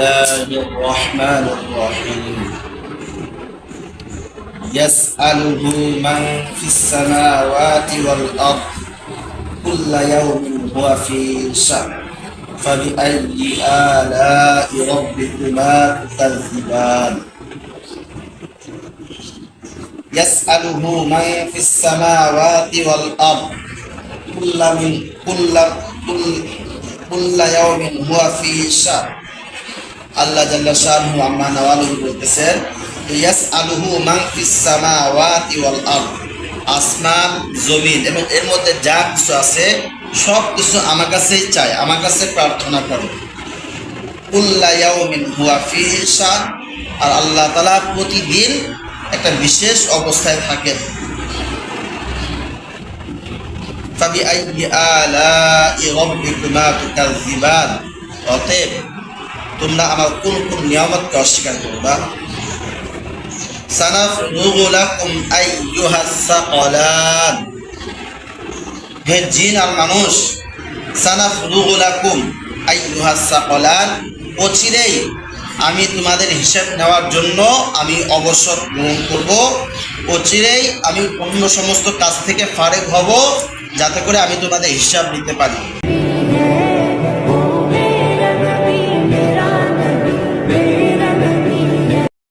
الله الرحمن الرحيم يسأله من في السماوات والأرض كل يوم هو في شأن فبأي آلاء ربكما تكذبان يسأله من في السماوات والأرض كل يوم هو في شأن আল্লাহ জাল্লা শানহু আম্মা নাওয়ালুহু বলতেছেন ইয়াসআলুহু মান ফিস সামাওয়াতি ওয়াল আরদ, আসমান জমিন এবং এর মধ্যে যা কিছু আছে সব কিছু আমার কাছেই চায়, আমার কাছে প্রার্থনা করে। কুল্লা ইয়াউমিন হুয়া ফি শান, আর আল্লাহ তাআলা প্রতিদিন একটা বিশেষ অবস্থায় থাকেন। ফাবিআইয়ি আলাই রাব্বিকুমা তুকাযযিবান, অতএব তোমরা আমার কোন কোন নিয়ামতকে অস্বীকার করবা। সানাফরুগু লাকুম আইয়ুহাস সাকালান, হে জিন আর মানুষ, সানাফরুগু লাকুম আইয়ুহাস সাকালান, অচিরেই আমি তোমাদের হিসাব নেওয়ার জন্য আমি অবসর গ্রহণ করব, অচিরেই আমি অন্য সমস্ত কাজ থেকে ফারেক হব যাতে করে আমি তোমাদের হিসাব নিতে পারি।